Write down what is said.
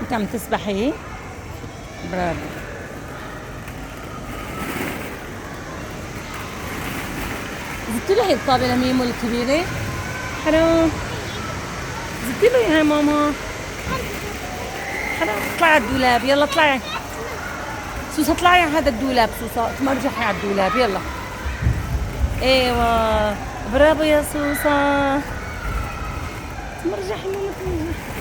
انت عم تسبحي؟ برافو. زدتي له هي الطابة لميمو الكبيرة؟ حلو. زدتي له اياها يا ماما. حلو. اطلعي على الدولاب، يلا اطلعي. سوسة اطلعي على هذا الدولاب، سوسة تمرجحي على الدولاب، يلا. ايوه برافو يا سوسة. تمرجحي ماما تمرجحي.